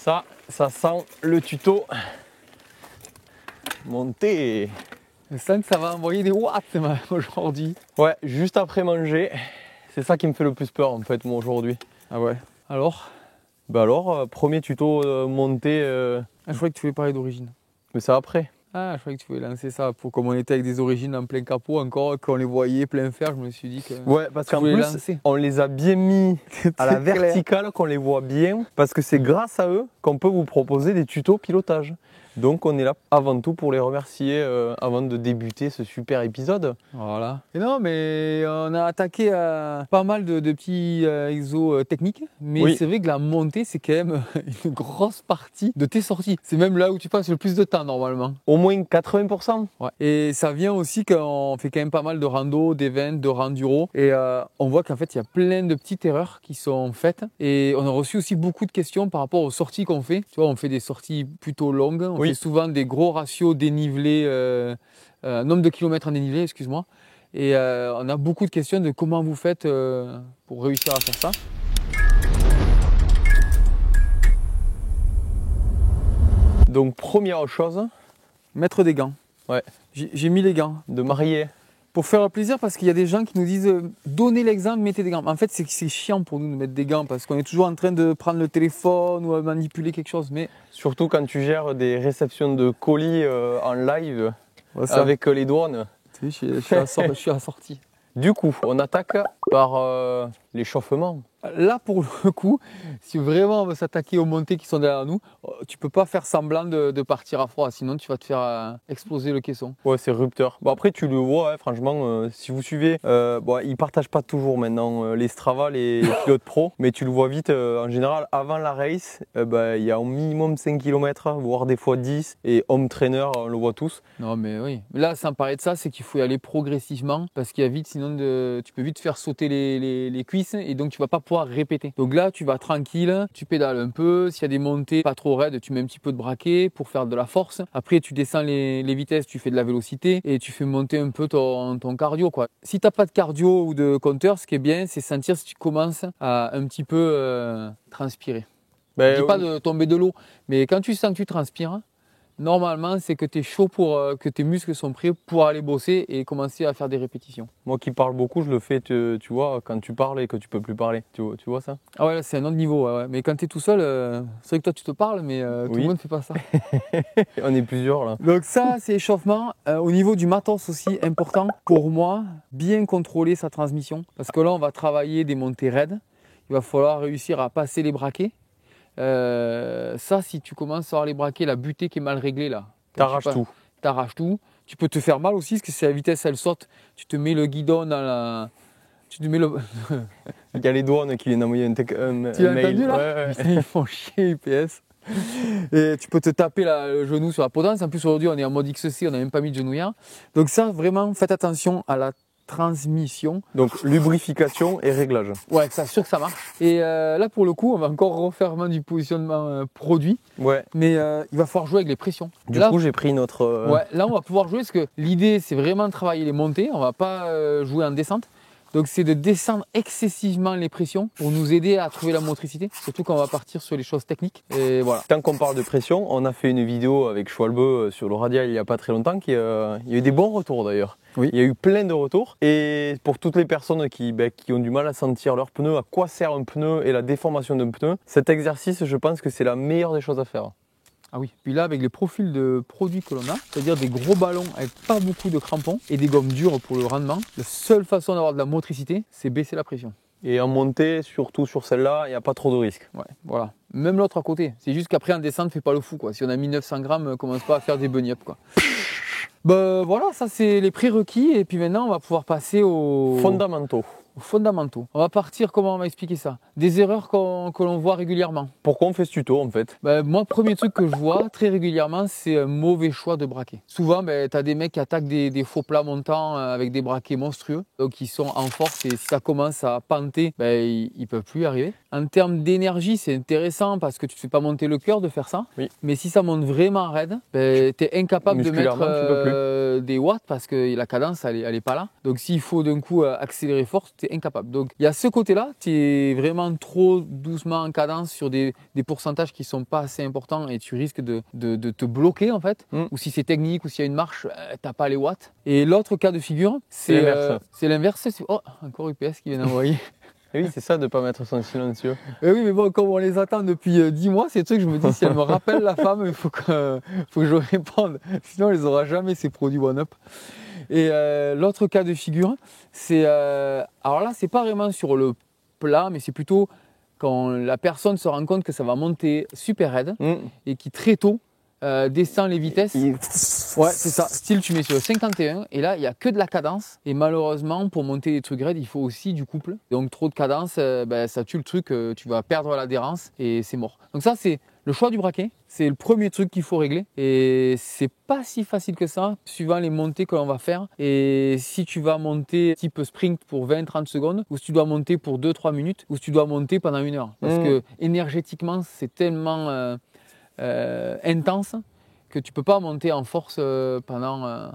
Ça sent le tuto monté. Je sens que ça va envoyer des watts aujourd'hui. Ouais, juste après manger, c'est ça qui me fait le plus peur en fait moi aujourd'hui. Ah ouais. Alors? Bah alors, premier tuto monté. Ah, je croyais que tu voulais parler d'origine. Mais c'est après. Ah, je croyais que tu voulais lancer ça. Pour comme on était avec des origines en plein capot encore, qu'on les voyait plein fer, je me suis dit que. Ouais, parce qu'en plus, lancer. on les a bien mis à la verticale, qu'on les voit bien, parce que c'est grâce à eux qu'on peut vous proposer des tutos pilotage. Donc on est là avant tout pour les remercier avant de débuter ce super épisode. Voilà. Et non, mais on a attaqué pas mal de petits exos techniques. Mais Oui. c'est vrai que la montée, c'est quand même une grosse partie de tes sorties. C'est même là où tu passes le plus de temps normalement. Au moins 80%. Ouais. Et ça vient aussi qu'on fait quand même pas mal de rando, d'events, de renduro. Et on voit qu'en fait, il y a plein de petites erreurs qui sont faites. Et on a reçu aussi beaucoup de questions par rapport aux sorties qu'on fait. Tu vois, on fait des sorties plutôt longues. On fait souvent des gros ratios dénivelés, nombre de kilomètres en dénivelé, excuse-moi. Et on a beaucoup de questions de comment vous faites pour réussir à faire ça. Donc première chose, mettre des gants. Ouais. J'ai mis les gants. De marier. Pour faire plaisir, parce qu'il y a des gens qui nous disent donnez l'exemple, mettez des gants. En fait, c'est chiant pour nous de mettre des gants parce qu'on est toujours en train de prendre le téléphone ou à manipuler quelque chose. Mais surtout quand tu gères des réceptions de colis en live avec les drones. Tu sais, je suis assorti. Du coup, on attaque par l'échauffement. Là, pour le coup, si vraiment on veut s'attaquer aux montées qui sont derrière nous, tu peux pas faire semblant de partir à froid, sinon tu vas te faire exploser le caisson. Ouais, c'est rupteur. Bon, après, tu le vois, hein, franchement, si vous suivez, bon, ils partagent pas toujours maintenant les Strava, les pilotes pro, mais tu le vois vite, en général, avant la race, il y a au minimum 5 km, voire des fois 10, et home trainer, on le voit tous. Non, mais oui. Là, sans parler de ça, c'est qu'il faut y aller progressivement, parce qu'il y a vite, sinon tu peux vite faire sauter les cuisses, et donc tu vas pas pouvoir répéter. Donc là, tu vas tranquille, tu pédales un peu. S'il y a des montées pas trop raides, tu mets un petit peu de braquet pour faire de la force. Après, tu descends les vitesses, tu fais de la vélocité et tu fais monter un peu ton cardio, quoi. Si tu n'as pas de cardio ou de compteur, ce qui est bien, c'est sentir si tu commences à un petit peu transpirer. Je ne dis pas de tomber de l'eau, mais quand tu sens que tu transpires, normalement, c'est que tu es chaud pour que tes muscles sont prêts pour aller bosser et commencer à faire des répétitions. Moi qui parle beaucoup, je le fais, tu vois, quand tu parles et que tu peux plus parler. Tu vois ça? Ah ouais, là, c'est un autre niveau. Ouais. Mais quand tu es tout seul, c'est vrai que toi tu te parles, mais tout le monde ne fait pas ça. On est plusieurs là. Donc ça, c'est échauffement. Au niveau du matos aussi, important pour moi, bien contrôler sa transmission. Parce que là, on va travailler des montées raides. Il va falloir réussir à passer les braquets. Ça, si tu commences à avoir les braquets, la butée qui est mal réglée là, t'arraches tout. T'arraches tout. Tu peux te faire mal aussi, parce que si la vitesse elle saute, tu te mets le guidon dans la. Tu te mets le. Il y a les douanes qui viennent envoyer un mail. Tu l'as entendu là? Ouais. Ils font chier UPS. Et tu peux te taper le genou sur la potence. En plus aujourd'hui on est en mode XC, on n'a même pas mis de genouillère. Donc ça, vraiment, faites attention à la transmission. Donc lubrification et réglage. Ouais, c'est sûr que ça marche. Et là pour le coup, on va encore refaire du positionnement produit. Ouais. Mais il va falloir jouer avec les pressions. Du coup, j'ai pris notre. Ouais, là on va pouvoir jouer parce que l'idée c'est vraiment de travailler les montées. On va pas jouer en descente. Donc c'est de descendre excessivement les pressions pour nous aider à trouver la motricité, surtout quand on va partir sur les choses techniques. Et voilà. Tant qu'on parle de pression, on a fait une vidéo avec Schwalbe sur le radial il n'y a pas très longtemps, il y a eu des bons retours d'ailleurs. Oui. Il y a eu plein de retours. Et pour toutes les personnes qui ont du mal à sentir leur pneu, à quoi sert un pneu et la déformation d'un pneu, cet exercice, je pense que c'est la meilleure des choses à faire. Ah oui, puis là avec les profils de produits que l'on a, c'est-à-dire des gros ballons avec pas beaucoup de crampons et des gommes dures pour le rendement, la seule façon d'avoir de la motricité, c'est baisser la pression. Et en montée, surtout sur celle-là, il n'y a pas trop de risques. Ouais, voilà. Même l'autre à côté. C'est juste qu'après en descente, fais pas le fou, quoi. Si on a mis 900 grammes, commence pas à faire des bunny up, quoi. Bah voilà, ça c'est les prérequis et puis maintenant on va pouvoir passer aux fondamentaux. Fondamentaux. On va partir, comment on va expliquer ça? Des erreurs que l'on voit régulièrement. Pourquoi on fait ce tuto en fait? Moi, premier truc que je vois très régulièrement, c'est un mauvais choix de braquet. Souvent, tu as des mecs qui attaquent des faux plats montants avec des braquets monstrueux, donc ils sont en force et si ça commence à panter, ils ne peuvent plus y arriver. En termes d'énergie, c'est intéressant parce que tu ne fais pas monter le cœur de faire ça. Oui. Mais si ça monte vraiment raide, tu es incapable de mettre des watts parce que la cadence, elle n'est pas là. Donc s'il faut d'un coup accélérer fort, tu tu es incapable. Donc il y a ce côté-là, tu es vraiment trop doucement en cadence sur des pourcentages qui ne sont pas assez importants et tu risques de te bloquer en fait. Ou si c'est technique ou s'il y a une marche, tu n'as pas les watts. Et l'autre cas de figure, c'est l'inverse. Oh, encore UPS qui vient d'envoyer. Et oui, c'est ça de ne pas mettre son silencieux. Et oui, mais bon, comme on les attend depuis 10 mois, c'est le truc, je me dis, si elle me rappelle la femme, il faut que je réponde. Sinon, elle les aura jamais, ces produits One-Up. Et l'autre cas de figure, c'est... alors là, c'est pas vraiment sur le plat, mais c'est plutôt quand la personne se rend compte que ça va monter super raide et qui très tôt descend les vitesses. Ouais, c'est ça. Style, tu mets sur le 51 et là, il n'y a que de la cadence. Et malheureusement, pour monter des trucs raides, il faut aussi du couple. Donc, trop de cadence, ça tue le truc, tu vas perdre l'adhérence et c'est mort. Donc ça, c'est le choix du braquet. C'est le premier truc qu'il faut régler. Et c'est pas si facile que ça, suivant les montées que l'on va faire. Et si tu vas monter type sprint pour 20-30 secondes, ou si tu dois monter pour 2-3 minutes, ou si tu dois monter pendant 1 heure. Parce que énergétiquement, c'est tellement... intense que tu peux pas monter en force pendant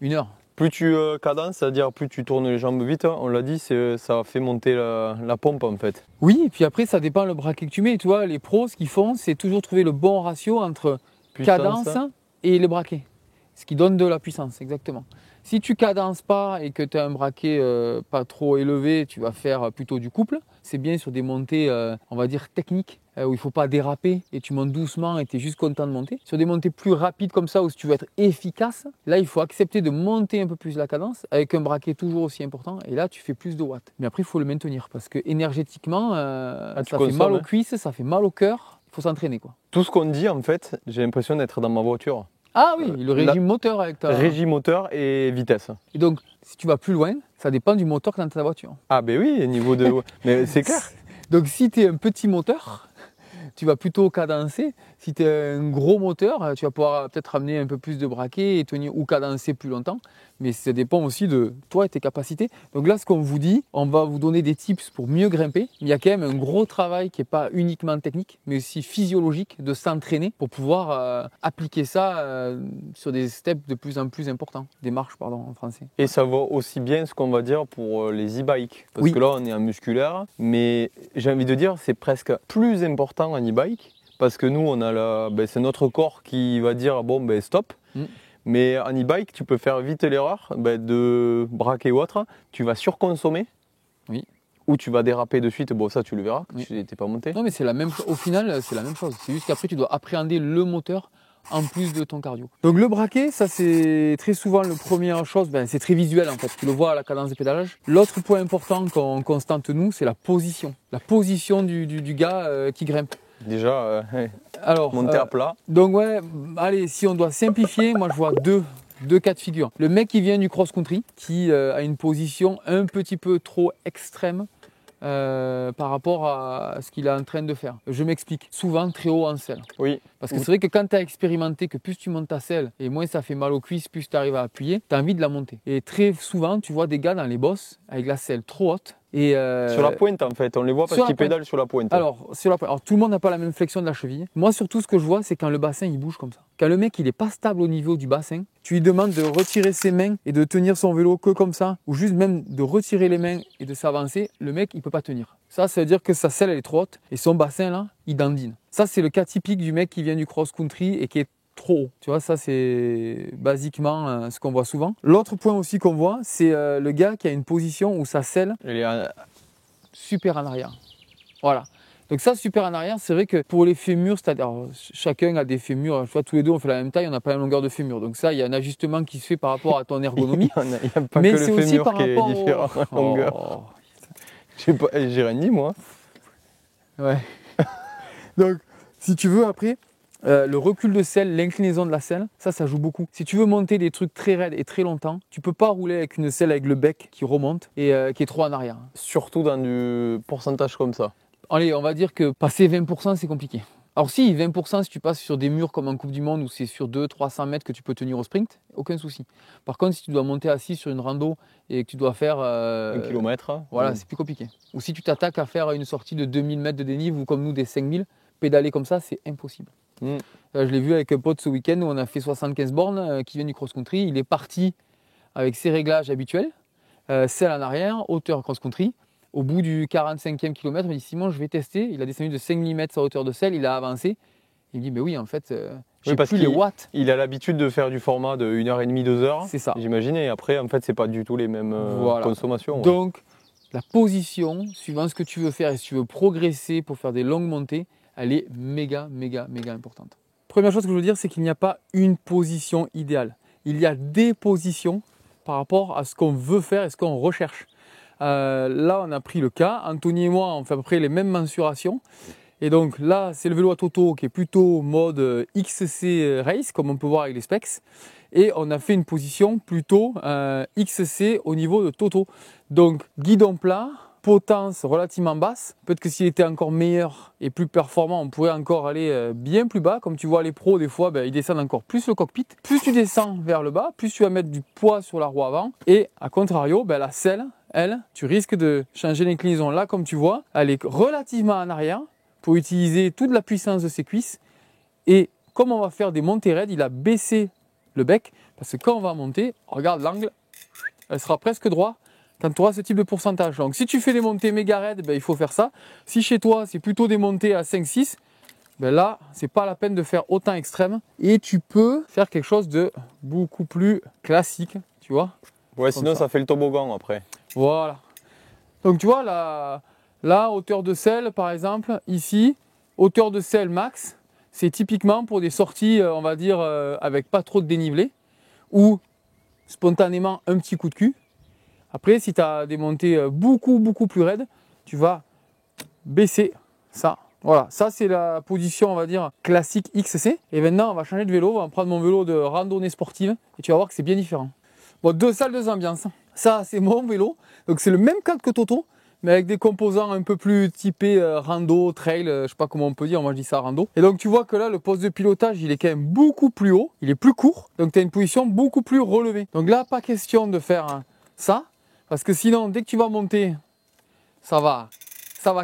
1 heure. Plus tu cadences, c'est-à-dire plus tu tournes les jambes vite, on l'a dit, ça fait monter la pompe en fait. Oui, et puis après ça dépend le braquet que tu mets. Tu vois, les pros, ce qu'ils font, c'est toujours trouver le bon ratio entre cadence et les braquets. Ce qui donne de la puissance, exactement. Si tu cadences pas et que tu as un braquet pas trop élevé, tu vas faire plutôt du couple. C'est bien sur des montées, on va dire techniques, où il ne faut pas déraper et tu montes doucement et tu es juste content de monter. Sur des montées plus rapides comme ça, où si tu veux être efficace, là il faut accepter de monter un peu plus la cadence avec un braquet toujours aussi important et là tu fais plus de watts. Mais après il faut le maintenir parce que énergétiquement, ça fait mal aux cuisses, ça fait mal au cœur, il faut s'entraîner quoi. Tout ce qu'on dit en fait, j'ai l'impression d'être dans ma voiture. Ah oui, le régime moteur avec ta... Régime moteur et vitesse. Et donc, si tu vas plus loin, ça dépend du moteur que tu as dans ta voiture. Ah ben oui, niveau de... Mais c'est clair. Donc si tu es un petit moteur, tu vas plutôt cadencer. Si tu es un gros moteur, tu vas pouvoir peut-être amener un peu plus de braquet et tenir ou cadencer plus longtemps. Mais ça dépend aussi de toi et tes capacités. Donc là, ce qu'on vous dit, on va vous donner des tips pour mieux grimper. Il y a quand même un gros travail qui n'est pas uniquement technique, mais aussi physiologique de s'entraîner pour pouvoir appliquer ça sur des steps de plus en plus importants. Des marches, pardon, en français. Et ça va aussi bien ce qu'on va dire pour les e-bikes. Parce que là, on est en musculaire. Mais j'ai envie de dire, c'est presque plus important en e-bike. Parce que nous, on a c'est notre corps qui va dire, bon, stop. Mais en e-bike, tu peux faire vite l'erreur de braquer ou autre. Tu vas surconsommer. Oui. Ou tu vas déraper de suite. Bon, ça, tu le verras. Tu n'étais pas monté. Non, mais c'est la même. Au final, c'est la même chose. C'est juste qu'après, tu dois appréhender le moteur en plus de ton cardio. Donc le braquet, ça c'est très souvent la première chose. C'est très visuel en fait. Tu le vois à la cadence de pédalage. L'autre point important qu'on constate nous, c'est la position. La position du gars qui grimpe. Déjà, alors, monter à plat. Donc ouais, allez, si on doit simplifier, moi je vois deux cas de figure. Le mec qui vient du cross-country, qui a une position un petit peu trop extrême par rapport à ce qu'il est en train de faire. Je m'explique. Souvent très haut en selle. Oui. Parce que c'est vrai que quand tu as expérimenté que plus tu montes ta selle et moins ça fait mal aux cuisses, plus tu arrives à appuyer, tu as envie de la monter. Et très souvent, tu vois des gars dans les bosses avec la selle trop haute. Et sur la pointe en fait, on les voit parce qu'ils pédalent sur la pointe. Alors tout le monde n'a pas la même flexion de la cheville. Moi surtout ce que je vois c'est quand le bassin il bouge comme ça. Quand le mec il est pas stable au niveau du bassin, tu lui demandes de retirer ses mains et de tenir son vélo que comme ça, ou juste même de retirer les mains et de s'avancer, le mec il peut pas tenir. Ça veut dire que sa selle elle est trop haute et son bassin là il dandine. Ça c'est le cas typique du mec qui vient du cross-country et qui est trop haut. Tu vois, ça c'est basiquement ce qu'on voit souvent. L'autre point aussi qu'on voit, c'est le gars qui a une position où sa selle est super en arrière. Voilà. Donc ça, super en arrière, c'est vrai que pour les fémurs, c'est-à-dire chacun a des fémurs, tu vois, tous les deux on fait la même taille, on n'a pas la même longueur de fémur. Donc ça, il y a un ajustement qui se fait par rapport à ton ergonomie. Il n'y a pas mais que c'est le aussi fémur par qui est rapport différent en longueur. J'ai rien dit moi. Ouais. Donc, si tu veux après, le recul de selle, l'inclinaison de la selle, ça joue beaucoup. Si tu veux monter des trucs très raides et très longtemps, tu peux pas rouler avec une selle avec le bec qui remonte et qui est trop en arrière. Surtout dans du pourcentage comme ça. Allez, on va dire que passer 20%, c'est compliqué. Alors si, 20% si tu passes sur des murs comme en Coupe du Monde où c'est sur 200-300 mètres que tu peux tenir au sprint, aucun souci. Par contre, si tu dois monter assis sur une rando et que tu dois faire... 1 kilomètre. Voilà, c'est plus compliqué. Ou si tu t'attaques à faire une sortie de 2000 mètres de dénive ou comme nous des 5000, pédaler comme ça, c'est impossible. Je l'ai vu avec un pote ce week-end où on a fait 75 bornes qui vient du cross-country. Il est parti avec ses réglages habituels. selle en arrière, hauteur cross-country. Au bout du 45e kilomètre, il m'a dit Simon, je vais tester. Il a descendu de 5 mm sa hauteur de selle, il a avancé. Il me dit, mais oui, en fait, j'ai plus les watts. Il a l'habitude de faire du format de 1h30, 2 heures. C'est ça. J'imagine. Et après, en fait, c'est pas du tout les mêmes consommations. Ouais. Donc, la position, suivant ce que tu veux faire et si tu veux progresser pour faire des longues montées, elle est méga importante. Première chose que je veux dire, c'est qu'il n'y a pas une position idéale. Il y a des positions par rapport à ce qu'on veut faire et ce qu'on recherche. Là, on a pris le cas. Anthony et moi, on fait à peu près les mêmes mensurations. Et donc là, c'est le vélo à Toto qui est plutôt mode XC Race, comme on peut voir avec les specs. Et on a fait une position plutôt XC au niveau de Toto. Donc guidon plat, potence relativement basse. Peut-être que s'il était encore meilleur et plus performant, on pourrait encore aller bien plus bas. Comme tu vois, les pros, des fois, ils descendent encore plus le cockpit. Plus tu descends vers le bas, plus tu vas mettre du poids sur la roue avant. Et à contrario, la selle, elle, tu risques de changer l'inclinaison. Là, comme tu vois, elle est relativement en arrière pour utiliser toute la puissance de ses cuisses. Et comme on va faire des montées raides, il a baissé le bec. Parce que quand on va monter, regarde l'angle, elle sera presque droite quand tu auras ce type de pourcentage. Donc si tu fais des montées méga raides, il faut faire ça. Si chez toi, c'est plutôt des montées à 5-6, là, c'est pas la peine de faire autant extrême. Et tu peux faire quelque chose de beaucoup plus classique, tu vois. Ouais, sinon ça fait le toboggan après. Voilà. Donc tu vois, la hauteur de selle, par exemple, ici, hauteur de selle max, c'est typiquement pour des sorties, on va dire, avec pas trop de dénivelé, ou spontanément un petit coup de cul. Après, si tu as des montées beaucoup plus raides, tu vas baisser ça. Voilà, ça c'est la position, on va dire, classique XC. Et maintenant, on va changer de vélo, on va prendre mon vélo de randonnée sportive, et tu vas voir que c'est bien différent. Bon, 2 salles, 2 ambiances. Ça, c'est mon vélo. Donc, c'est le même cadre que Toto, mais avec des composants un peu plus typés rando, trail, je sais pas comment on peut dire, moi je dis ça rando. Et donc, tu vois que là, le poste de pilotage, il est quand même beaucoup plus haut, il est plus court, donc tu as une position beaucoup plus relevée. Donc là, pas question de faire ça, parce que sinon, dès que tu vas monter, ça va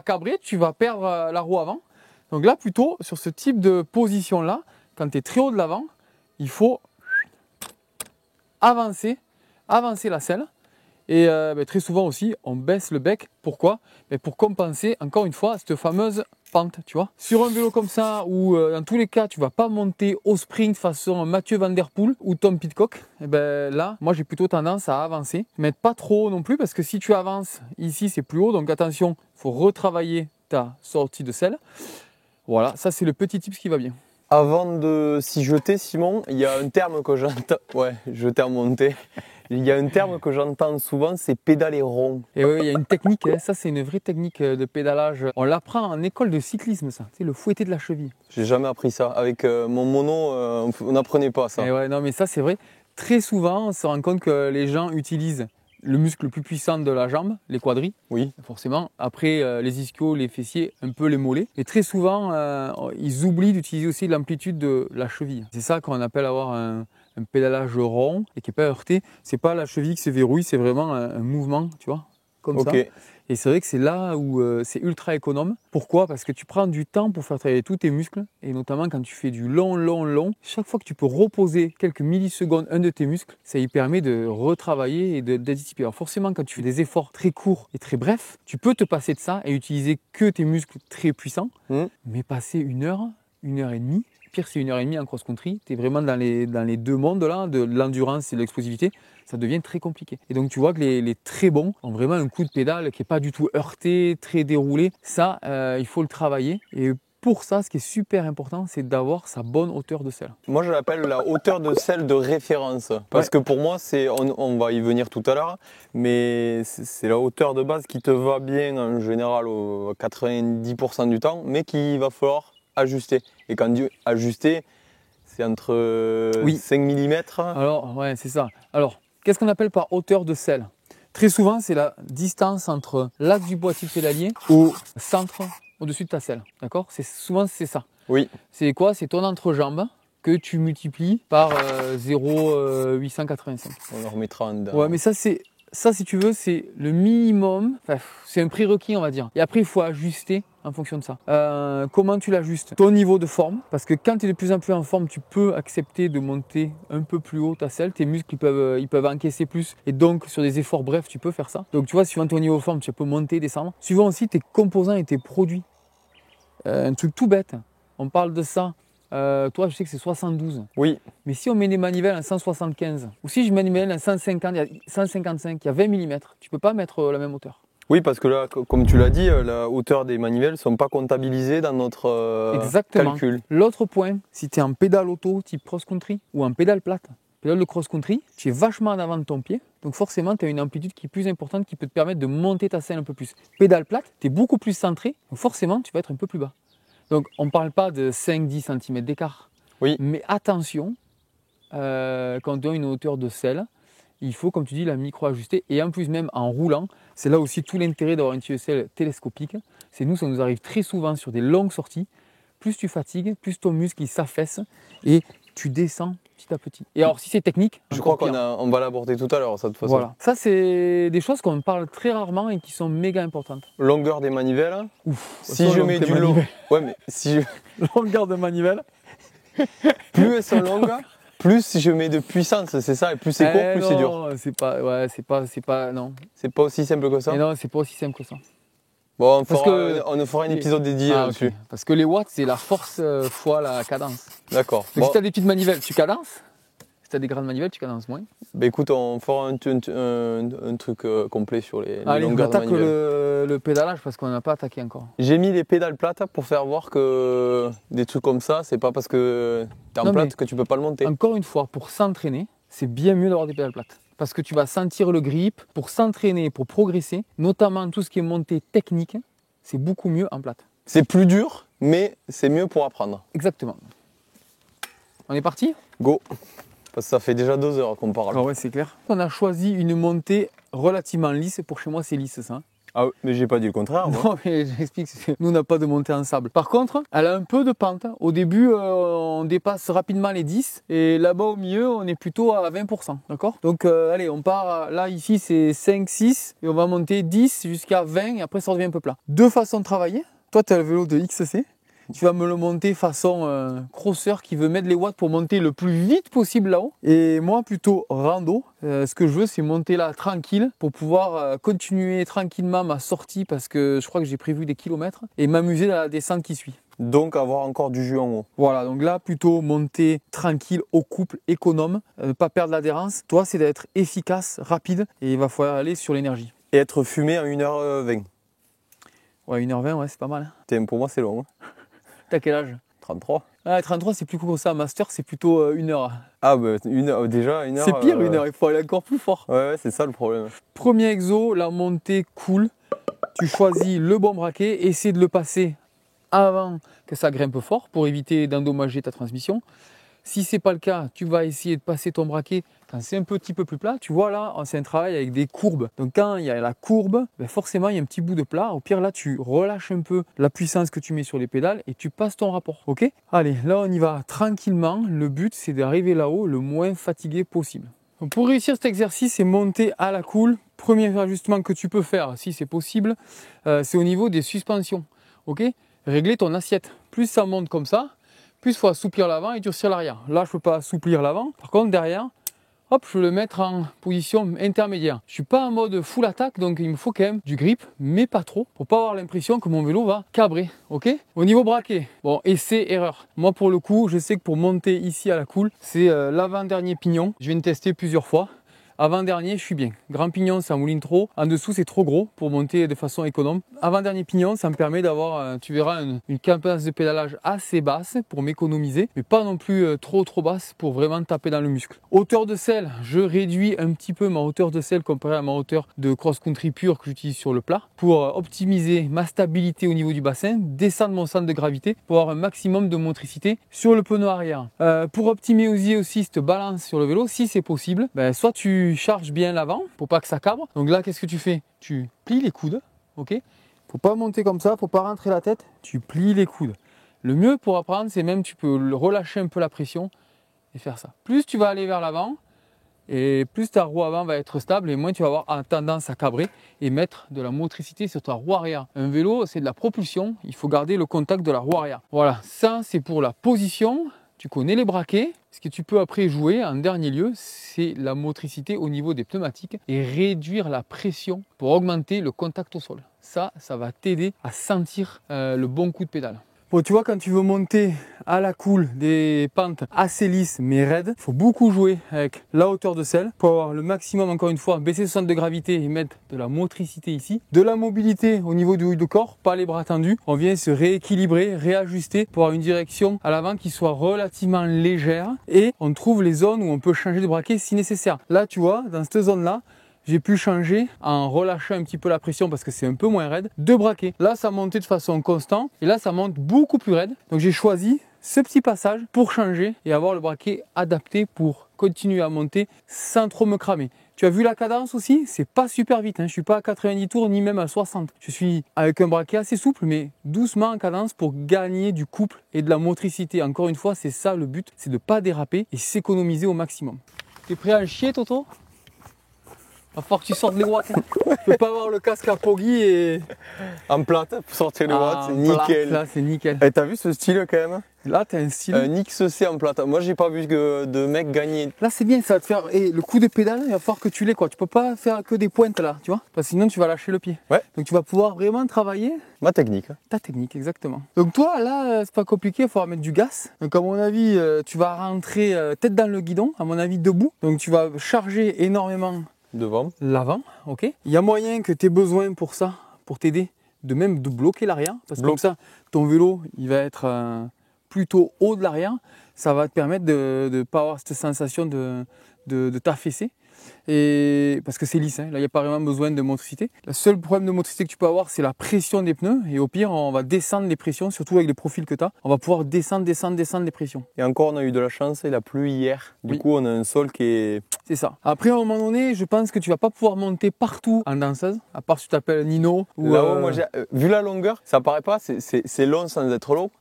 cabrer, tu vas perdre la roue avant. Donc là, plutôt, sur ce type de position-là, quand tu es très haut de l'avant, il faut avancer la selle. Et très souvent aussi, on baisse le bec. Pourquoi? Pour compenser, encore une fois, cette fameuse pente, tu vois. Sur un vélo comme ça, où dans tous les cas, tu vas pas monter au sprint façon Mathieu Van Der Poel ou Tom Pidcock, là, moi, j'ai plutôt tendance à avancer. Mais pas trop haut non plus, parce que si tu avances, ici, c'est plus haut. Donc attention, il faut retravailler ta sortie de selle. Voilà, ça, c'est le petit tip qui va bien. Avant de s'y jeter, Simon, il y a un terme que j'entends. Ouais, jeter en montée. Il y a un terme que j'entends souvent, c'est pédaler rond. Et oui, il y a une technique, ça c'est une vraie technique de pédalage. On l'apprend en école de cyclisme, ça. C'est le fouetté de la cheville. J'ai jamais appris ça. Avec mon mono, on n'apprenait pas ça. Et ouais, non mais ça c'est vrai. Très souvent, on se rend compte que les gens utilisent le muscle le plus puissant de la jambe, les quadris. Oui. Forcément. Après, les ischios, les fessiers, un peu les mollets. Et très souvent, ils oublient d'utiliser aussi l'amplitude de la cheville. C'est ça qu'on appelle avoir un pédalage rond et qui n'est pas heurté. C'est pas la cheville qui se verrouille, c'est vraiment un mouvement, tu vois, comme ça. Et c'est vrai que c'est là où c'est ultra économe. Pourquoi? Parce que tu prends du temps pour faire travailler tous tes muscles, et notamment quand tu fais du long. Chaque fois que tu peux reposer quelques millisecondes un de tes muscles, ça y permet de retravailler et d'anticiper. Alors forcément, quand tu fais des efforts très courts et très brefs, tu peux te passer de ça et utiliser que tes muscles très puissants. Mais passer 1 heure, 1h30, pire c'est 1h30 en cross-country, tu es vraiment dans les deux mondes là, de l'endurance et de l'explosivité, ça devient très compliqué. Et donc tu vois que les très bons ont vraiment un coup de pédale qui n'est pas du tout heurté, très déroulé. Ça, il faut le travailler. Et pour ça, ce qui est super important, c'est d'avoir sa bonne hauteur de selle. Moi, je l'appelle la hauteur de selle de référence. Parce que pour moi, on va y venir tout à l'heure, mais c'est la hauteur de base qui te va bien en général au 90% du temps, mais qu'il va falloir ajuster. Et quand dit ajuster, c'est entre 5 mm. Alors, ouais, c'est ça. Alors, qu'est-ce qu'on appelle par hauteur de selle? Très souvent, c'est la distance entre l'axe du boîtier pédalier au centre, au-dessus de ta selle. D'accord? Souvent, c'est ça. Oui. C'est quoi? C'est ton entrejambe que tu multiplies par 0,885. On en remettra en dedans. Ouais, mais ça, si tu veux, c'est le minimum. Enfin, c'est un prérequis, on va dire. Et après, il faut ajuster en fonction de ça. Comment tu l'ajustes? Ton niveau de forme, parce que quand tu es de plus en plus en forme, tu peux accepter de monter un peu plus haut ta selle. Tes muscles ils peuvent encaisser plus et donc sur des efforts brefs, tu peux faire ça. Donc tu vois, suivant ton niveau de forme, tu peux monter, descendre. Suivant aussi tes composants et tes produits. Un truc tout bête, on parle de ça. Toi, je sais que c'est 72. Oui. Mais si on met des manivelles à 175, ou si je mets des manivelles à 150, 155, il y a 20 mm, tu peux pas mettre la même hauteur. Oui, parce que là, comme tu l'as dit, la hauteur des manivelles ne sont pas comptabilisées dans notre calcul. L'autre point, si tu es en pédale auto type cross-country ou en pédale plate, pédale de cross-country, tu es vachement en avant de ton pied. Donc forcément, tu as une amplitude qui est plus importante qui peut te permettre de monter ta selle un peu plus. Pédale plate, tu es beaucoup plus centré, donc forcément, tu vas être un peu plus bas. Donc on ne parle pas de 5-10 cm d'écart. Oui. Mais attention, quand on a une hauteur de selle, il faut, comme tu dis, la micro-ajuster. Et en plus, même en roulant, c'est là aussi tout l'intérêt d'avoir une tuyau de selle télescopique. C'est nous, ça nous arrive très souvent sur des longues sorties. Plus tu fatigues, plus ton muscle il s'affaisse et tu descends petit à petit. Et alors, si c'est technique, je crois qu'on va l'aborder tout à l'heure, ça, de toute façon. Voilà. Ça, c'est des choses qu'on parle très rarement et qui sont méga importantes. Longueur des manivelles. Ouf. Si je mets du long. Ouais, mais si je. Longueur de manivelle. Plus elles sont longues, plus je mets de puissance, c'est ça, et plus c'est court, plus c'est dur. Non, c'est pas, non. C'est pas aussi simple que ça. Mais non, c'est pas aussi simple que ça. Bon, on fera un épisode dédié là-dessus. Okay. Parce que les watts, c'est la force fois la cadence. D'accord. Bon. Si tu as des petites manivelles, tu cadences. Si tu as des grandes manivelles, tu cadences moins. Bah écoute, on fera un truc complet sur les longueurs de manivelles. On attaque le pédalage parce qu'on n'a pas attaqué encore. J'ai mis les pédales plates pour faire voir que des trucs comme ça, c'est pas parce que tu es en plate que tu peux pas le monter. Encore une fois, pour s'entraîner, c'est bien mieux d'avoir des pédales plates. Parce que tu vas sentir le grip. Pour s'entraîner, pour progresser, notamment tout ce qui est montée technique, c'est beaucoup mieux en plate. C'est plus dur, mais c'est mieux pour apprendre. Exactement. On est parti ? Go. Parce que ça fait déjà 2 heures qu'on parle. Ah ouais, c'est clair. On a choisi une montée relativement lisse. Pour chez moi, c'est lisse, ça. Ah oui, mais j'ai pas dit le contraire. Moi. Non, mais j'explique. Nous, on n'a pas de montée en sable. Par contre, elle a un peu de pente. Au début, on dépasse rapidement les 10. Et là-bas, au milieu, on est plutôt à 20%. D'accord ? Donc, allez, on part. Là, ici, c'est 5, 6. Et on va monter 10 jusqu'à 20. Et après, ça revient un peu plat. Deux façons de travailler. Toi, tu as le vélo de XC. Tu vas me le monter façon crosseur qui veut mettre les watts pour monter le plus vite possible là-haut. Et moi, plutôt rando. Ce que je veux, c'est monter là tranquille pour pouvoir continuer tranquillement ma sortie parce que je crois que j'ai prévu des kilomètres et m'amuser dans la descente qui suit. Donc avoir encore du jus en haut. Voilà, donc là, plutôt monter tranquille, au couple, économe, ne pas perdre l'adhérence. Toi, c'est d'être efficace, rapide et il va falloir aller sur l'énergie. Et être fumé en 1h20. Ouais, 1h20, ouais, c'est pas mal. Pour moi, c'est long. Hein. T'as quel âge ? 33. Ah, 33, c'est plus court que ça. Master, c'est plutôt 1 heure. Ah, bah, déjà, 1 heure. C'est pire, 1 heure. Il faut aller encore plus fort. Ouais, c'est ça le problème. Premier exo, la montée cool. Tu choisis le bon braquet. Essaie de le passer avant que ça grimpe fort pour éviter d'endommager ta transmission. Si ce n'est pas le cas, tu vas essayer de passer ton braquet quand c'est un petit peu plus plat. Tu vois là, c'est un travail avec des courbes. Donc quand il y a la courbe, ben forcément il y a un petit bout de plat. Au pire là, tu relâches un peu la puissance que tu mets sur les pédales et tu passes ton rapport. Ok ? Allez, là on y va tranquillement. Le but c'est d'arriver là-haut le moins fatigué possible. Donc, pour réussir cet exercice, c'est monter à la cool. Premier ajustement que tu peux faire, si c'est possible, c'est au niveau des suspensions. Ok ? Régler ton assiette. Plus ça monte comme ça, plus il faut assouplir l'avant et durcir l'arrière. Là, je ne peux pas assouplir l'avant. Par contre, derrière, hop, je vais le mettre en position intermédiaire. Je ne suis pas en mode full attaque, donc il me faut quand même du grip, mais pas trop, pour pas avoir l'impression que mon vélo va cabrer. Ok ? Au niveau braquet, bon, essai, erreur. Moi, pour le coup, je sais que pour monter ici à la cool, c'est l'avant-dernier pignon. Je viens de tester plusieurs fois. Avant-dernier, je suis bien. Grand pignon, ça mouline trop. En dessous, c'est trop gros pour monter de façon économe. Avant-dernier pignon, ça me permet d'avoir, tu verras, une cadence de pédalage assez basse pour m'économiser, mais pas non plus trop basse pour vraiment taper dans le muscle. Hauteur de selle, je réduis un petit peu ma hauteur de selle comparée à ma hauteur de cross-country pure que j'utilise sur le plat pour optimiser ma stabilité au niveau du bassin, descendre mon centre de gravité pour avoir un maximum de motricité sur le pneu arrière. Pour optimiser aussi cette balance sur le vélo, si c'est possible, soit tu charges bien l'avant pour pas que ça cabre. Donc là, qu'est-ce que tu fais ? Tu plies les coudes, ok ? Faut pas monter comme ça, faut pas rentrer la tête. Tu plies les coudes. Le mieux pour apprendre, c'est même tu peux relâcher un peu la pression et faire ça. Plus tu vas aller vers l'avant, Et plus ta roue avant va être stable et moins tu vas avoir tendance à cabrer et mettre de la motricité sur ta roue arrière. Un vélo, c'est de la propulsion, il faut garder le contact de la roue arrière. Voilà, ça c'est pour la position. Tu connais les braquets. Ce que tu peux après jouer en dernier lieu, c'est la motricité au niveau des pneumatiques et réduire la pression pour augmenter le contact au sol. Ça va t'aider à sentir le bon coup de pédale. Bon, tu vois, quand tu veux monter à la cool des pentes assez lisses mais raides, il faut beaucoup jouer avec la hauteur de selle pour avoir le maximum, encore une fois, baisser le centre de gravité et mettre de la motricité ici. De la mobilité au niveau du haut du corps, pas les bras tendus. On vient se rééquilibrer, réajuster pour avoir une direction à l'avant qui soit relativement légère et on trouve les zones où on peut changer de braquet si nécessaire. Là, tu vois, dans cette zone-là, j'ai pu changer en relâchant un petit peu la pression parce que c'est un peu moins raide, de braquet. Là, ça montait de façon constante et là, ça monte beaucoup plus raide. Donc, j'ai choisi ce petit passage pour changer et avoir le braquet adapté pour continuer à monter sans trop me cramer. Tu as vu la cadence aussi? C'est pas super vite, hein. Je suis pas à 90 tours ni même à 60. Je suis avec un braquet assez souple mais doucement en cadence pour gagner du couple et de la motricité. Encore une fois, c'est ça le but, c'est de pas déraper et s'économiser au maximum. T'es prêt à le chier, Toto? Va falloir que tu sortes les watts. Tu peux pas avoir le casque à Poggy et... En plate, pour sortir les watts, c'est nickel. Là, c'est nickel. Et t'as vu ce style quand même? Là, t'as un style. Un XC en plate. Moi, j'ai pas vu de mec gagner. Là, c'est bien, ça va te faire... Et le coup de pédale, il va falloir que tu l'aies, quoi. Tu peux pas faire que des pointes là, tu vois. Parce que sinon, tu vas lâcher le pied. Ouais. Donc, tu vas pouvoir vraiment travailler ma technique. Ta technique, exactement. Donc, toi, là, c'est pas compliqué, il va falloir mettre du gaz. Donc, à mon avis, tu vas rentrer tête dans le guidon, à mon avis, debout. Donc, tu vas charger énormément devant. L'avant, ok. Il y a moyen que tu aies besoin pour ça, pour t'aider, de bloquer l'arrière. Parce que comme ça, ton vélo, il va être plutôt haut de l'arrière. Ça va te permettre de ne pas avoir cette sensation de t'affaisser. Et parce que c'est lisse, hein. Là il n'y a pas vraiment besoin de motricité. Le seul problème de motricité que tu peux avoir, c'est la pression des pneus. Et au pire, on va descendre les pressions, surtout avec les profils que tu as. On va pouvoir descendre les pressions. Et encore, on a eu de la chance, il a plu hier. Du coup, on a un sol qui est... C'est ça. Après, à un moment donné, je pense que tu vas pas pouvoir monter partout en danseuse, à part si tu t'appelles Nino. Ou là-haut, moi, vu la longueur, ça paraît pas, c'est long sans être long.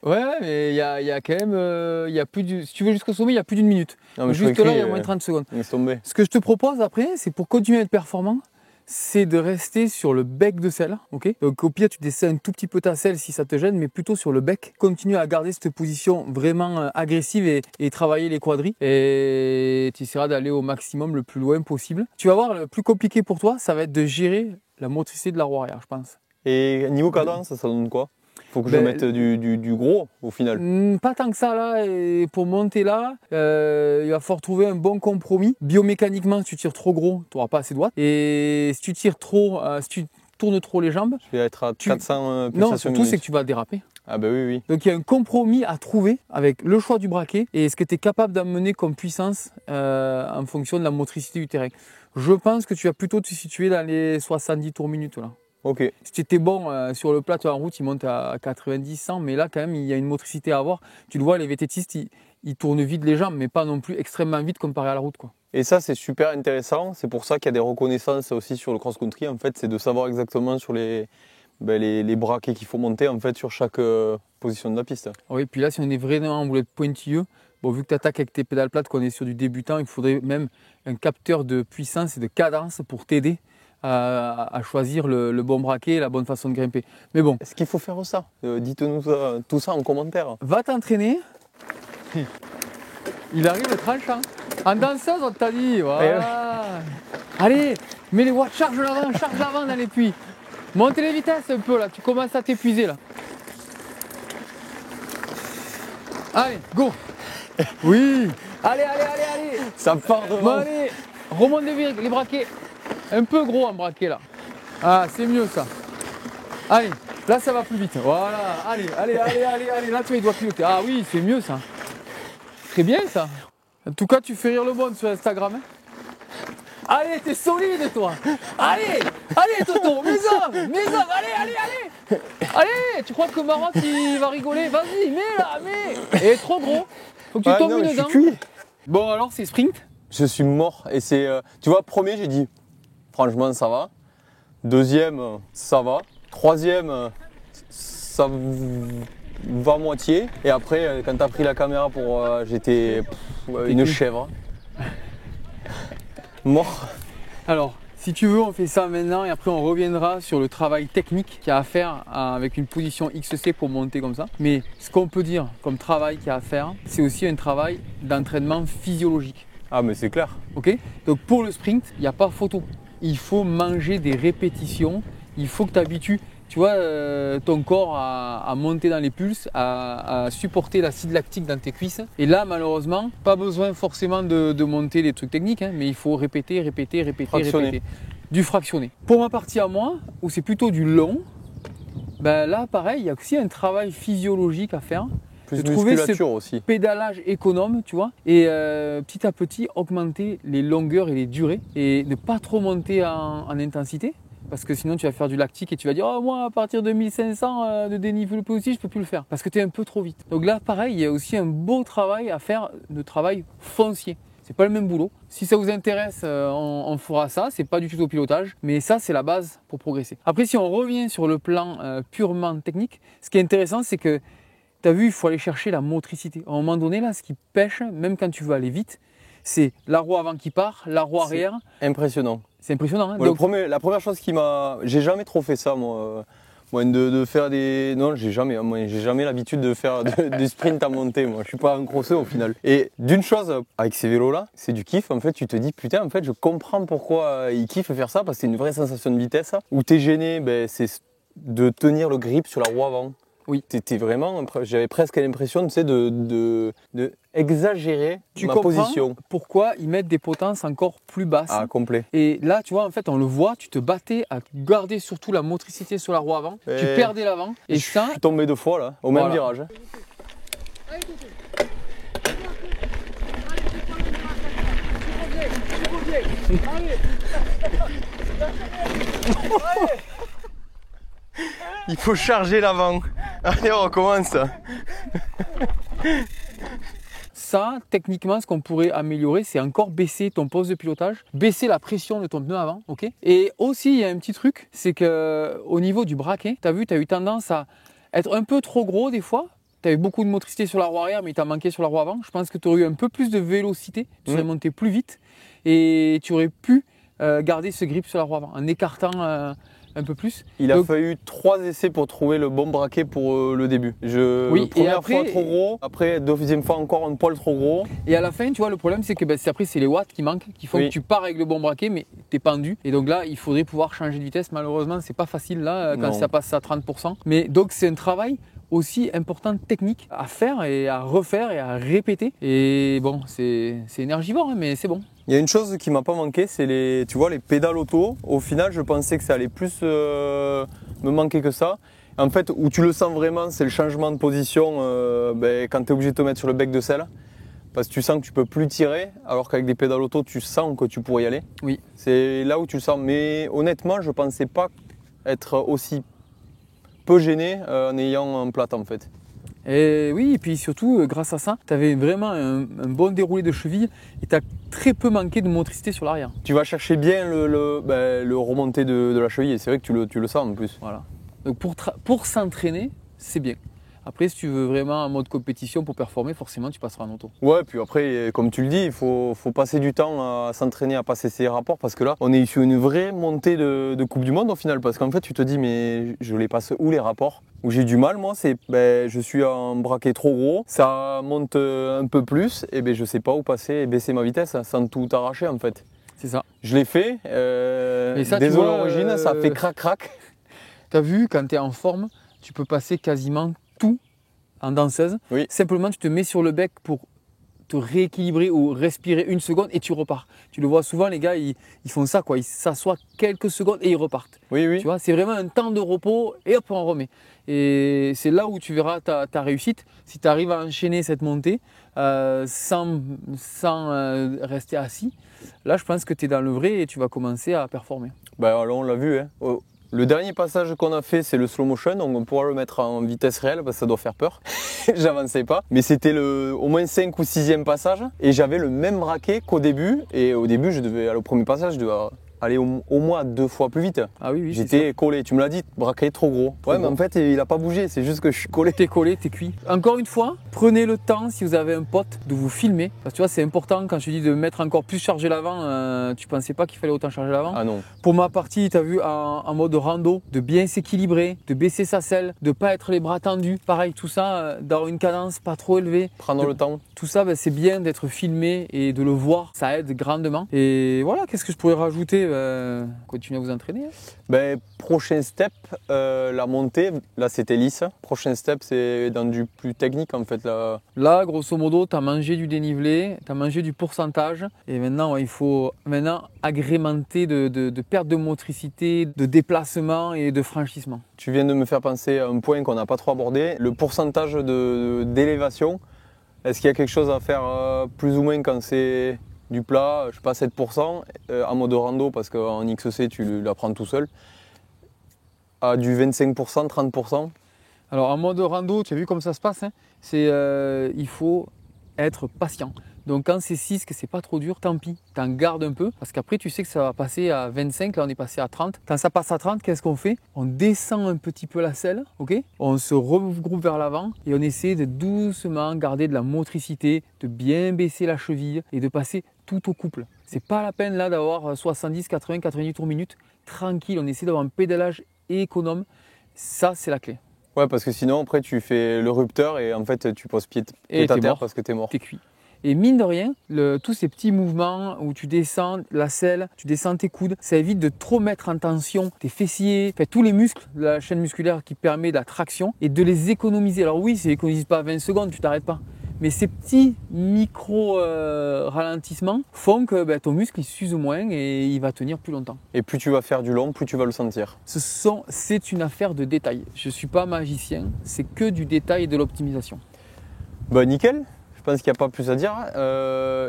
Ouais, mais il y a quand même, y a plus si tu veux jusqu'au sommet, il y a plus d'une minute. Non, mais juste là, il y a moins de 30 secondes. Laisse tomber. Ce que je te propose après, c'est pour continuer à être performant, c'est de rester sur le bec de selle, ok. Donc au pire, tu descends un tout petit peu ta selle si ça te gêne, mais plutôt sur le bec. Continue à garder cette position vraiment agressive et travailler les quadris. Et tu essaieras d'aller au maximum le plus loin possible. Tu vas voir, le plus compliqué pour toi, ça va être de gérer la motricité de la roue arrière, je pense. Et niveau cadence, ça donne quoi? Faut que je mette du gros au final. Pas tant que ça là, et pour monter là, il va falloir trouver un bon compromis. Biomécaniquement, si tu tires trop gros, tu n'auras pas assez de watts. Et si tu tires trop, si tu tournes trop les jambes, je vais être à 400 pulsations. Non, surtout c'est que tu vas déraper. Ah bah oui. Donc il y a un compromis à trouver avec le choix du braquet et ce que tu es capable d'amener comme puissance en fonction de la motricité du terrain. Je pense que tu vas plutôt te situer dans les 70 tours minutes là. Ok. Si tu étais bon sur le plat en route, il monte à 90, 100, mais là quand même il y a une motricité à avoir. Tu le vois, les VTTistes, ils tournent vite les jambes, mais pas non plus extrêmement vite comparé à la route, quoi. Et ça, c'est super intéressant. C'est pour ça qu'il y a des reconnaissances aussi sur le cross-country. En fait, c'est de savoir exactement sur les braquets qu'il faut monter en fait sur chaque position de la piste. Oui, puis là, si on est vraiment en boulette pointilleux, bon, vu que tu attaques avec tes pédales plates, qu'on est sur du débutant, il faudrait même un capteur de puissance et de cadence pour t'aider à choisir le bon braquet et la bonne façon de grimper. Mais bon. Est-ce qu'il faut faire ça? Dites-nous tout ça en commentaire. Va t'entraîner. Il arrive tranchant. En danseuse, on t'a dit. Voilà. Allez, mets les watts, charge l'avant dans les puits. Monte les vitesses un peu là, tu commences à t'épuiser là. Allez, go. Oui. Allez. Ça part devant. Bon, allez, remonte les braquets. Un peu gros en braquet là. Ah, c'est mieux ça. Allez, là ça va plus vite. Voilà, allez. Là tu dois piloter. Ah oui, c'est mieux ça. Très bien ça. En tout cas, tu fais rire le monde sur Instagram. Hein. Allez, t'es solide toi. Allez, Toto, mets-en, allez. Allez, tu crois que Maroc il va rigoler? Vas-y, mets. Et trop gros. Faut que tu tombes dedans. Je suis cuit. Bon alors c'est sprint. Je suis mort et c'est, tu vois, premier j'ai dit, franchement ça va. Deuxième, ça va. Troisième, ça va à moitié. Et après, quand t'as pris la caméra pour, j'étais une chèvre. Mort. Alors, si tu veux, on fait ça maintenant et après on reviendra sur le travail technique qu'il y a à faire avec une position XC pour monter comme ça. Mais ce qu'on peut dire comme travail qu'il y a à faire, c'est aussi un travail d'entraînement physiologique. Ah mais c'est clair. Ok. Donc pour le sprint, il n'y a pas photo. Il faut manger des répétitions, il faut que tu habitues. Tu vois, ton corps à monter dans les pulses, à supporter l'acide lactique dans tes cuisses. Et là, malheureusement, pas besoin forcément de monter des trucs techniques, hein, mais il faut répéter. Du fractionné. Pour ma partie à moi, où c'est plutôt du long, ben là, pareil, il y a aussi un travail physiologique à faire. Plus de de trouver musculature ce aussi. pédalage économe, tu vois, et petit à petit augmenter les longueurs et les durées et ne pas trop monter en intensité. Parce que sinon tu vas faire du lactique et tu vas dire oh, moi à partir de 1500 de dénivelé aussi je peux plus le faire parce que tu es un peu trop vite. Donc là pareil, il y a aussi un beau travail à faire de travail foncier. C'est pas le même boulot. Si ça vous intéresse, on fera ça. C'est pas du tuto pilotage, mais ça c'est la base pour progresser. Après si on revient sur le plan purement technique, ce qui est intéressant c'est que tu as vu, il faut aller chercher la motricité. À un moment donné là, ce qui pêche, même quand tu veux aller vite, c'est la roue avant qui part, la roue arrière. Impressionnant. C'est impressionnant. Hein. Bon, donc, la première chose qui m'a... J'ai jamais trop fait ça, moi. De faire des... Non, j'ai jamais l'habitude de faire des sprints à monter, moi. Je suis pas un crosseur au final. Et d'une chose, avec ces vélos-là, c'est du kiff. En fait, tu te dis, putain, en fait, je comprends pourquoi ils kiffent faire ça, parce que c'est une vraie sensation de vitesse. Où t'es gêné, ben, c'est de tenir le grip sur la roue avant. Oui. J'avais presque l'impression, tu sais, de exagérer ma position. Pourquoi ils mettent des potences encore plus basses. Ah, complet. Et là, tu vois, en fait, on le voit, tu te battais à garder surtout la motricité sur la roue avant. Tu perdais l'avant. Et ça... Je suis tombé 2 fois, là, au même virage. Il faut charger l'avant. Allez, on recommence. Ça, techniquement, ce qu'on pourrait améliorer, c'est encore baisser ton poste de pilotage, baisser la pression de ton pneu avant, ok. Et aussi, il y a un petit truc, c'est que au niveau du braquet, tu as vu, tu as eu tendance à être un peu trop gros des fois. Tu as eu beaucoup de motricité sur la roue arrière, mais il t'a manqué sur la roue avant. Je pense que tu aurais eu un peu plus de vélocité, tu serais monté plus vite et tu aurais pu garder ce grip sur la roue avant en écartant un peu plus. Il a fallu 3 essais pour trouver le bon braquet pour le début. Première fois trop gros, après deuxième fois encore un poil trop gros. Et à la fin, tu vois, le problème c'est que après c'est les watts qui manquent, qui font que tu pars avec le bon braquet, mais tu es pendu. Et donc là, il faudrait pouvoir changer de vitesse. Malheureusement, c'est pas facile là quand ça passe à 30%. Mais donc c'est un travail aussi important technique à faire et à refaire et à répéter. Et bon, c'est énergivore, hein, mais c'est bon. Il y a une chose qui m'a pas manqué, c'est les pédales auto. Au final, je pensais que ça allait plus me manquer que ça. En fait, où tu le sens vraiment, c'est le changement de position quand tu es obligé de te mettre sur le bec de selle. Parce que tu sens que tu peux plus tirer, alors qu'avec des pédales auto, tu sens que tu pourrais y aller. Oui. C'est là où tu le sens. Mais honnêtement, je pensais pas être aussi peu gêné en ayant un plate en fait. Et oui, et puis surtout, grâce à ça, tu avais vraiment un bon déroulé de cheville et tu as très peu manqué de motricité sur l'arrière. Tu vas chercher bien le remonté de la cheville et c'est vrai que tu le sens en plus. Voilà. Donc pour s'entraîner, c'est bien. Après, si tu veux vraiment en mode compétition pour performer, forcément, tu passeras en auto. Ouais, puis après, comme tu le dis, il faut passer du temps à s'entraîner, à passer ses rapports parce que là, on est sur une vraie montée de Coupe du Monde au final. Parce qu'en fait, tu te dis, mais je les passe où les rapports? Où j'ai du mal, moi, c'est je suis en braquet trop gros, ça monte un peu plus, et je sais pas où passer et baisser ma vitesse sans tout arracher en fait. C'est ça. Je l'ai fait, désolé à l'origine, ça fait crac-crac. Tu as vu, quand tu es en forme, tu peux passer quasiment tout en danseuse. Oui. Simplement, tu te mets sur le bec pour te rééquilibrer ou respirer une seconde et tu repars. Tu le vois souvent, les gars, ils font ça, quoi. Ils s'assoient quelques secondes et ils repartent. Oui, oui. Tu vois, c'est vraiment un temps de repos et hop, on remet. Et c'est là où tu verras ta réussite. Si tu arrives à enchaîner cette montée sans rester assis, là, je pense que tu es dans le vrai et tu vas commencer à performer. Alors, on l'a vu, hein. Le dernier passage qu'on a fait, c'est le slow motion, donc on pourra le mettre en vitesse réelle parce que ça doit faire peur. J'avançais pas. Mais c'était au moins 5 ou 6e passage et j'avais le même braquet qu'au début. Et au début, au premier passage, je devais aller au moins 2 fois plus vite. Ah oui, oui. J'étais collé. Tu me l'as dit, braquet trop gros. Trop Ouais, gros. mais en fait, il a pas bougé. C'est juste que je suis collé. T'es collé, t'es cuit. Encore une fois, prenez le temps, si vous avez un pote, de vous filmer. Parce que tu vois, c'est important quand je te dis de mettre encore plus chargé l'avant. Tu pensais pas qu'il fallait autant charger l'avant. Ah non. Pour ma partie, tu as vu en mode rando, de bien s'équilibrer, de baisser sa selle, de pas être les bras tendus. Pareil, tout ça, d'avoir une cadence pas trop élevée. Prendre le temps. Tout ça, c'est bien d'être filmé et de le voir. Ça aide grandement. Et voilà, qu'est-ce que je pourrais rajouter? Continuez à vous entraîner. Ben, prochain step, la montée. Là, c'était lisse. Prochain step, c'est dans du plus technique en fait. Là. Là, grosso modo, tu as mangé du dénivelé, tu as mangé du pourcentage. Et maintenant, il faut agrémenter de perte de motricité, de déplacement et de franchissement. Tu viens de me faire penser à un point qu'on n'a pas trop abordé. Le pourcentage d'élévation. Est-ce qu'il y a quelque chose à faire plus ou moins quand c'est du plat, je sais pas, 7%, en mode rando, parce qu'en XC, tu l'apprends tout seul, à du 25%, 30%? Alors en mode rando, tu as vu comme ça se passe, hein, il faut être patient. Donc quand c'est 6, que c'est pas trop dur, tant pis, t'en gardes un peu, parce qu'après tu sais que ça va passer à 25, là on est passé à 30. Quand ça passe à 30, qu'est-ce qu'on fait? On descend un petit peu la selle, ok? On se regroupe vers l'avant et on essaie de doucement garder de la motricité, de bien baisser la cheville et de passer tout au couple. C'est pas la peine là d'avoir 70, 80, 90 tours minute, tranquille, on essaie d'avoir un pédalage économe, ça c'est la clé. Ouais, parce que sinon après tu fais le rupteur et en fait tu poses pied à terre mort. parce que t'es mort. T'es cuit. Et mine de rien, tous ces petits mouvements où tu descends la selle, tu descends tes coudes, ça évite de trop mettre en tension tes fessiers, tous les muscles de la chaîne musculaire qui permet de la traction et de les économiser. Alors oui, ça n'économise pas 20 secondes, tu t'arrêtes pas. Mais ces petits micro-ralentissements font que ton muscle il s'use moins et il va tenir plus longtemps. Et plus tu vas faire du long, plus tu vas le sentir. C'est une affaire de détail. Je ne suis pas magicien, c'est que du détail et de l'optimisation. Bah nickel. Je pense qu'il n'y a pas plus à dire.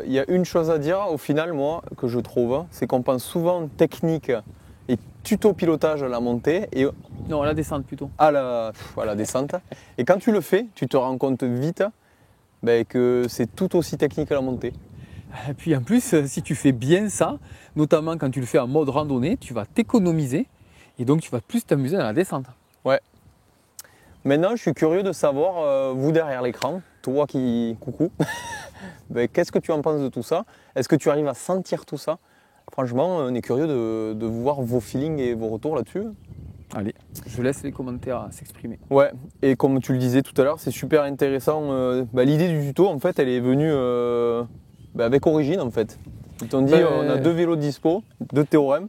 Il y a une chose à dire au final, moi, que je trouve, c'est qu'on pense souvent technique et tuto-pilotage à la montée et non, à la descente plutôt. à la descente. Et quand tu le fais, tu te rends compte vite que c'est tout aussi technique à la montée. Et puis en plus, si tu fais bien ça, notamment quand tu le fais en mode randonnée, tu vas t'économiser et donc tu vas plus t'amuser dans la descente. Ouais. Maintenant, je suis curieux de savoir, vous derrière l'écran, toi qui coucou, qu'est-ce que tu en penses de tout ça? Est-ce que tu arrives à sentir tout ça? Franchement, on est curieux de voir vos feelings et vos retours là-dessus. Allez, je laisse les commentaires s'exprimer. Ouais, et comme tu le disais tout à l'heure, c'est super intéressant. L'idée du tuto, en fait, elle est venue avec Origine, en fait. Ils t'ont dit, on a 2 vélos dispo, 2 théorèmes.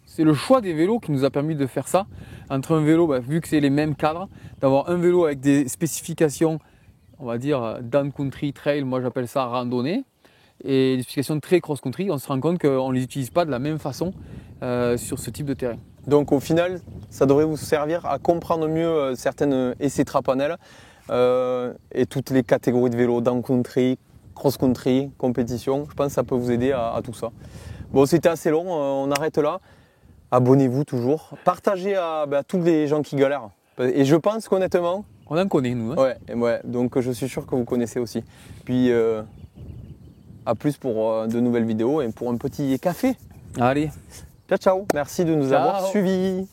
C'est le choix des vélos qui nous a permis de faire ça. Entre un vélo, vu que c'est les mêmes cadres, d'avoir un vélo avec des spécifications, on va dire, down country, trail, moi j'appelle ça randonnée, et des spécifications très cross-country, on se rend compte qu'on ne les utilise pas de la même façon sur ce type de terrain. Donc au final, ça devrait vous servir à comprendre mieux certaines essais trapanels et toutes les catégories de vélos, down country, cross-country, compétition. Je pense que ça peut vous aider à tout ça. Bon, c'était assez long, on arrête là. Abonnez-vous toujours. Partagez à tous les gens qui galèrent. Et je pense qu'honnêtement... On en connaît, nous. Hein. Ouais, donc je suis sûr que vous connaissez aussi. Puis à plus pour de nouvelles vidéos et pour un petit café. Allez. Ciao, ciao. Merci de nous avoir suivis.